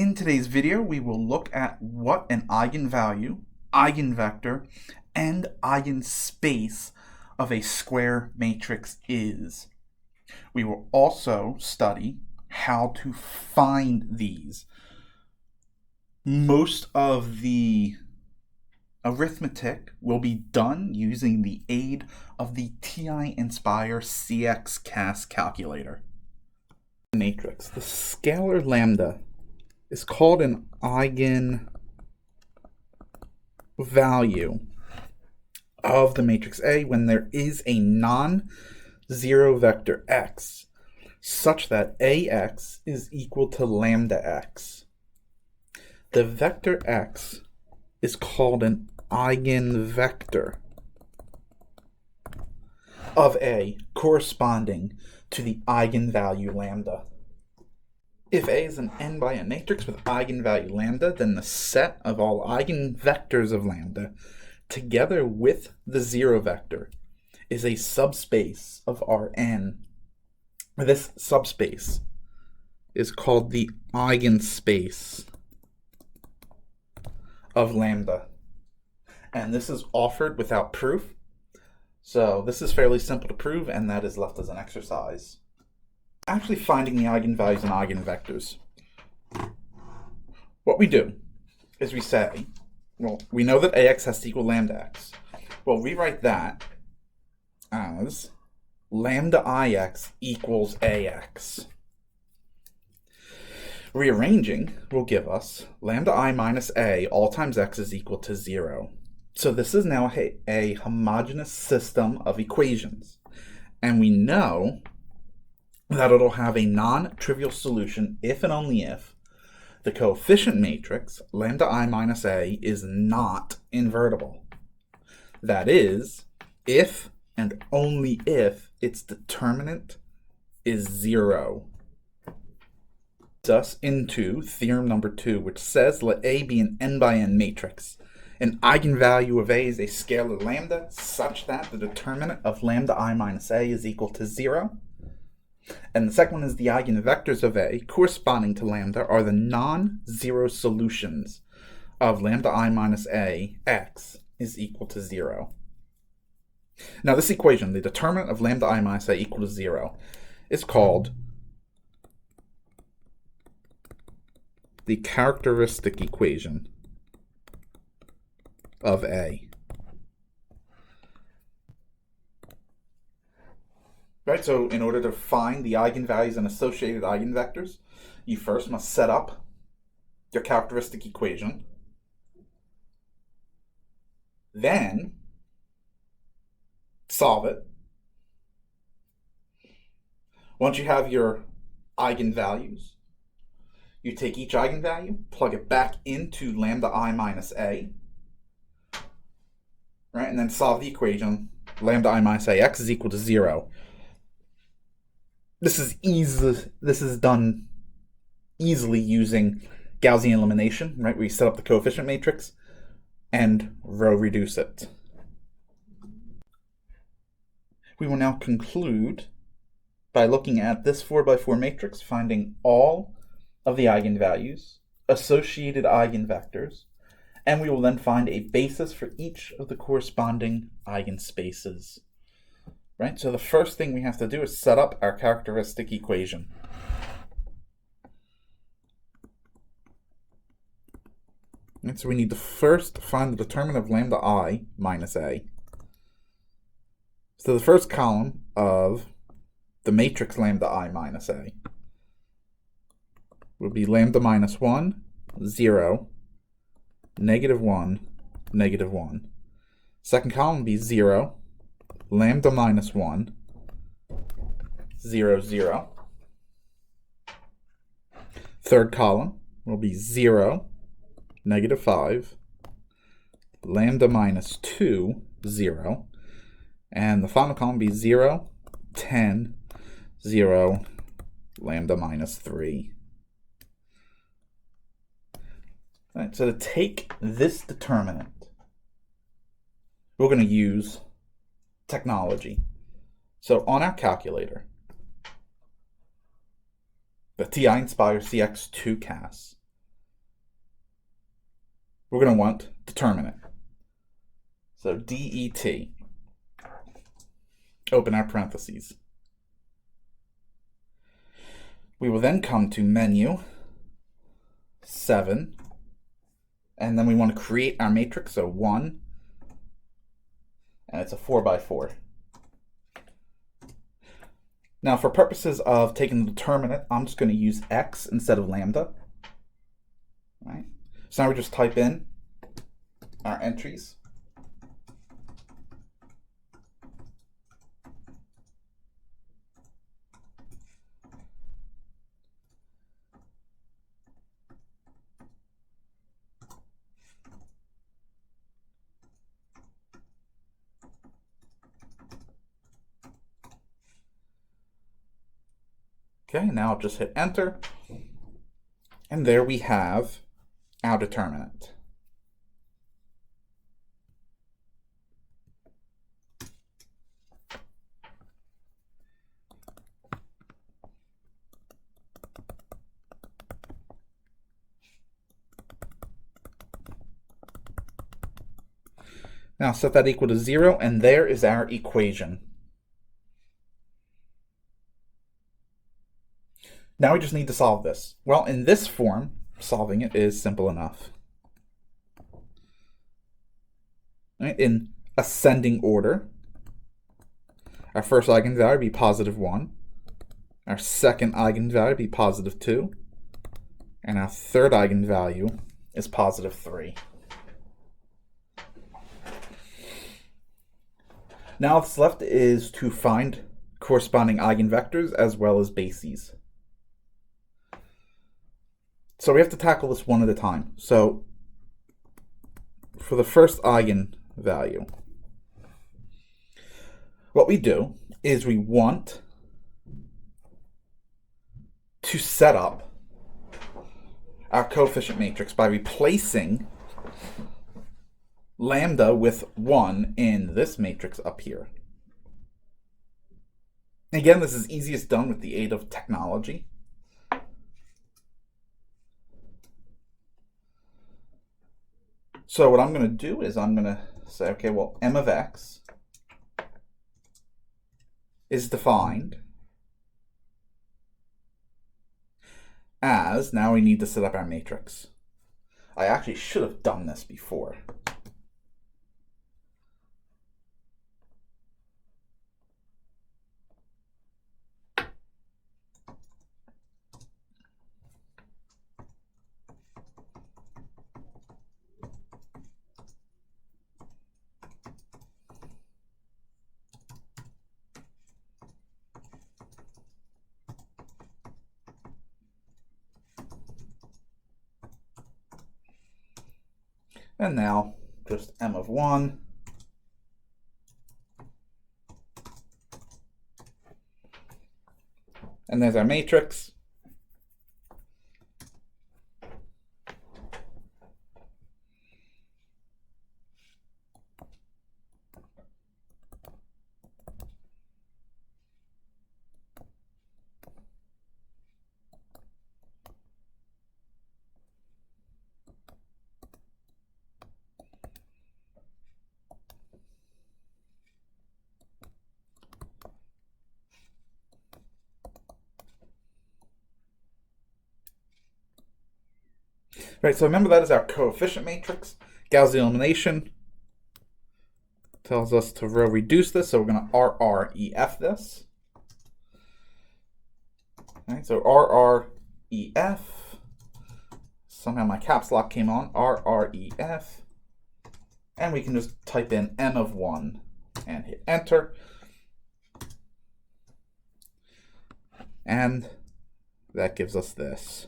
In today's video, we will look at what an eigenvalue, eigenvector, and eigenspace of a square matrix is. We will also study how to find these. Most of the arithmetic will be done using the aid of the TI Nspire CX-CAS calculator. Matrix. The scalar lambda is called an eigenvalue of the matrix A when there is a non-zero vector x such that AX is equal to lambda x. The vector x is called an eigenvector of A corresponding to the eigenvalue lambda. If A is an n by n matrix with eigenvalue lambda, then the set of all eigenvectors of lambda together with the zero vector is a subspace of Rn. This subspace is called the eigenspace of lambda. And this is offered without proof. So this is fairly simple to prove, and that is left as an exercise. Actually finding the eigenvalues and eigenvectors. What we do is we say, well, we know that AX has to equal lambda x. Well, rewrite that as lambda IX equals AX. Rearranging will give us lambda I minus A all times x is equal to 0. So this is now a homogeneous system of equations. And we know that it'll have a non-trivial solution if and only if the coefficient matrix, lambda I minus A, is not invertible. That is, if and only if its determinant is 0. Us into theorem number 2, which says let A be an n by n matrix. An eigenvalue of A is a scalar lambda such that the determinant of lambda I minus A is equal to 0. And the second one is the eigenvectors of A corresponding to lambda are the non-zero solutions of lambda I minus A x is equal to 0. Now this equation, the determinant of lambda I minus A equal to 0, is called the characteristic equation of A. Right, so in order to find the eigenvalues and associated eigenvectors, you first must set up your characteristic equation. Then solve it. Once you have your eigenvalues, you take each eigenvalue, plug it back into lambda I minus A, right, and then solve the equation lambda I minus A x is equal to 0. This is done easily using Gaussian elimination, right? We set up the coefficient matrix and row reduce it. We will now conclude by looking at this 4x4 matrix, finding all of the eigenvalues, associated eigenvectors, and we will then find a basis for each of the corresponding eigenspaces. Right, so the first thing we have to do is set up our characteristic equation. And so we need to first find the determinant of lambda I minus A. So the first column of the matrix lambda I minus A would be lambda minus 1, 0, negative 1, negative 1. Second column would be 0, lambda minus 1, 0, 0. Third column will be 0, negative 5, lambda minus 2, 0. And the final column will be 0, 10, 0, lambda minus 3. All right, so to take this determinant, we're going to use technology. So on our calculator, the TI Nspire CX2 CAS, we're going to want determinant. So det, open our parentheses. We will then come to menu, 7, and then we want to create our matrix, so 1, and it's a 4 by 4. Now, for purposes of taking the determinant, I'm just going to use x instead of lambda. Right? So now we just type in our entries. Okay, now I'll just hit enter, and there we have our determinant. Now set that equal to 0, and there is our equation. Now we just need to solve this. Well, in this form, solving it is simple enough. Right? In ascending order, our first eigenvalue would be positive 1. Our second eigenvalue would be positive 2. And our third eigenvalue is positive 3. Now what's left is to find corresponding eigenvectors as well as bases. So we have to tackle this one at a time. So for the first eigenvalue, what we do is we want to set up our coefficient matrix by replacing lambda with 1 in this matrix up here. Again, this is easiest done with the aid of technology. So what I'm going to do is I'm going to say, okay, well, m of x is defined as, now we need to set up our matrix. I actually should have done this before. And now just m of 1 and there's our matrix. Right, so remember that is our coefficient matrix. Gaussian elimination tells us to row reduce this, so we're going to RREF this. Right, so RREF, somehow my caps lock came on, RREF, and we can just type in m of 1 and hit enter. And that gives us this.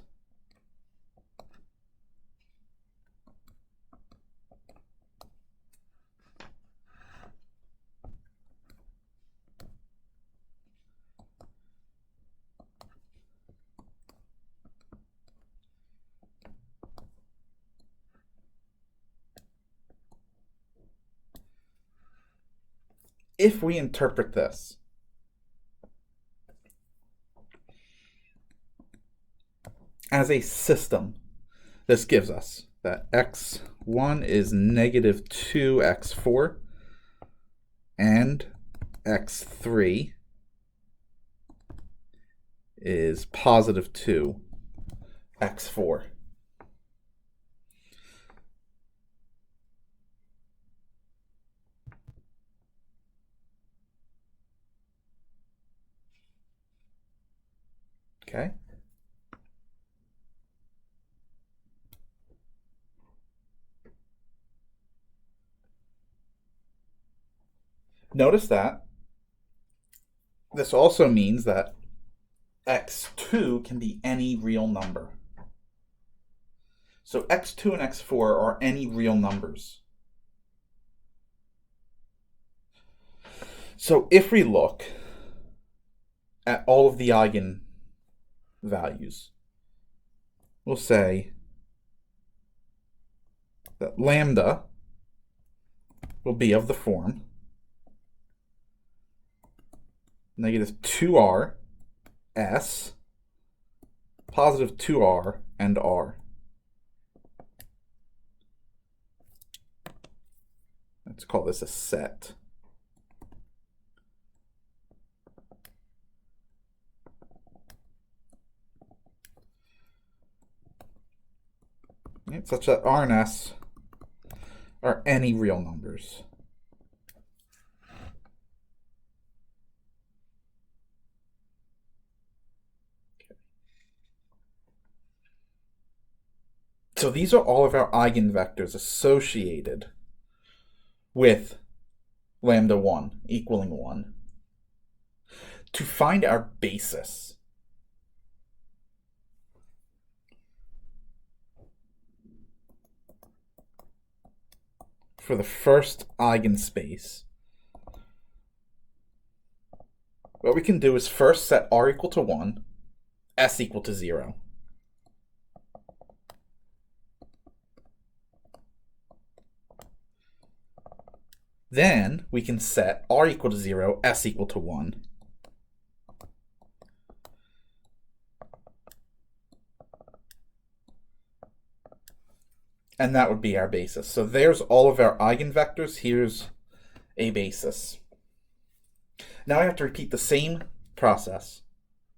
If we interpret this as a system, this gives us that x1 is negative 2x4 and x3 is positive 2x4. Okay. Notice that this also means that x2 can be any real number. So x2 and x4 are any real numbers. So if we look at all of the eigenvalues, we'll say that lambda will be of the form negative 2r s, positive 2r, and r. Let's call this a set. Right, such that r and s are any real numbers. So these are all of our eigenvectors associated with lambda 1 equaling 1. To find our basis, for the first eigenspace, what we can do is first set r equal to 1, s equal to 0. Then we can set r equal to 0, s equal to 1. And that would be our basis. So there's all of our eigenvectors. Here's a basis. Now I have to repeat the same process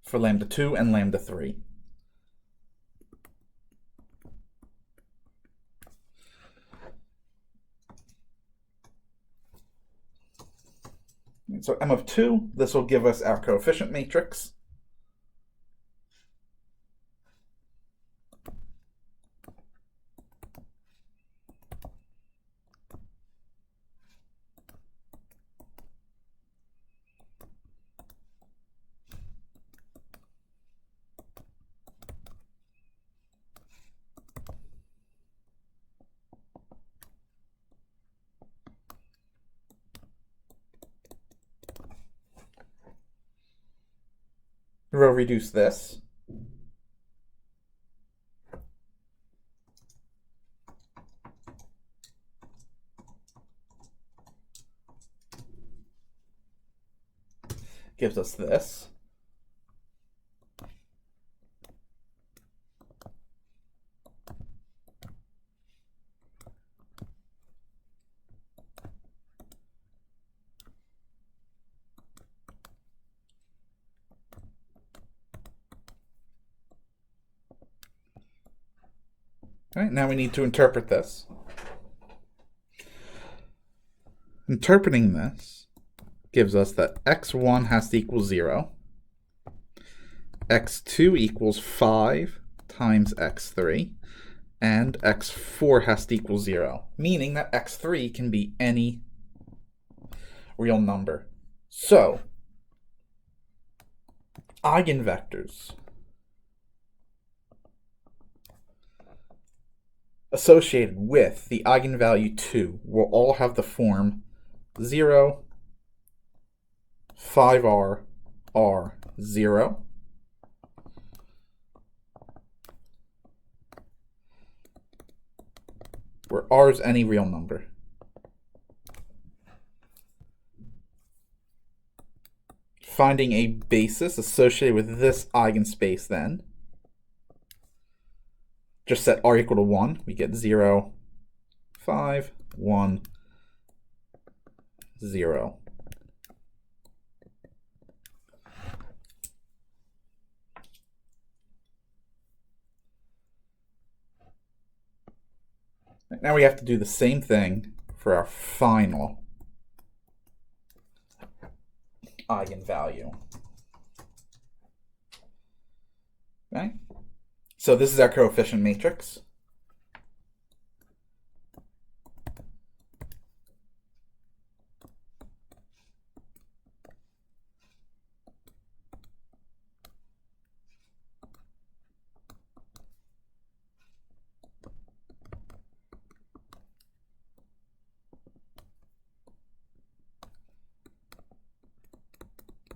for lambda 2 and lambda 3. So m of 2, this will give us our coefficient matrix. Row reduce this. Gives us this. All right, now we need to interpret this. Interpreting this gives us that x1 has to equal 0, x2 equals 5 times x3, and x4 has to equal 0, meaning that x3 can be any real number. So, eigenvectors associated with the eigenvalue 2 will all have the form 0, 5r, r, 0. Where r is any real number. Finding a basis associated with this eigenspace then just set r equal to 1. We get 0, 5, 1, 0. Now we have to do the same thing for our final eigenvalue. Okay? So this is our coefficient matrix.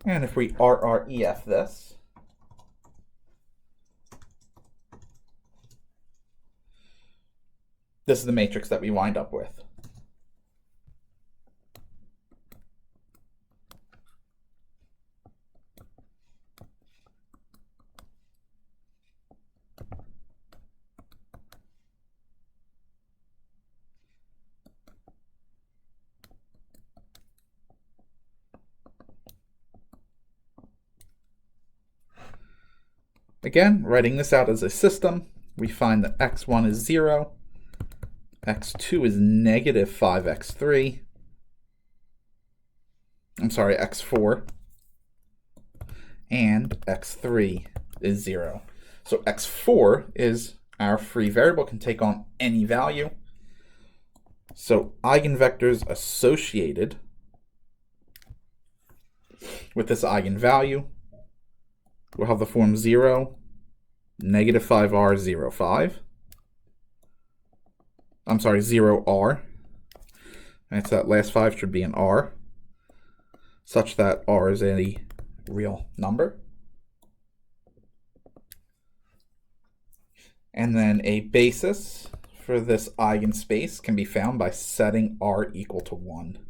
And if we RREF this, this is the matrix that we wind up with. Again, writing this out as a system, we find that x1 is 0, x2 is negative 5x3, I'm sorry, x4, and x3 is 0. So x4 is our free variable, can take on any value. So eigenvectors associated with this eigenvalue will have the form 0, negative 5r, 0, 5. I'm sorry, 0r. And so that last 5 should be an r, such that r is a real number. And then a basis for this eigenspace can be found by setting r equal to 1.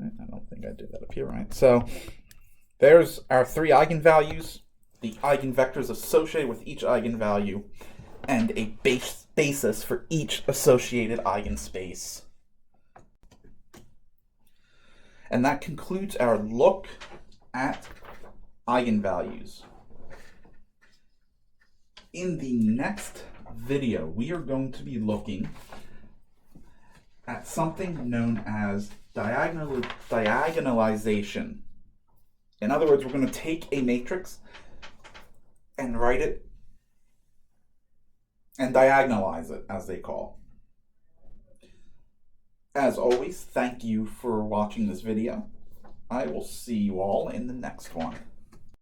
I don't think I did that up here, right? So there's our 3 eigenvalues, the eigenvectors associated with each eigenvalue, and a basis for each associated eigenspace. And that concludes our look at eigenvalues. In the next video, we are going to be looking at something known as diagonalization. In other words, we're going to take a matrix and write it and diagonalize it, as they call. As always, thank you for watching this video. I will see you all in the next one.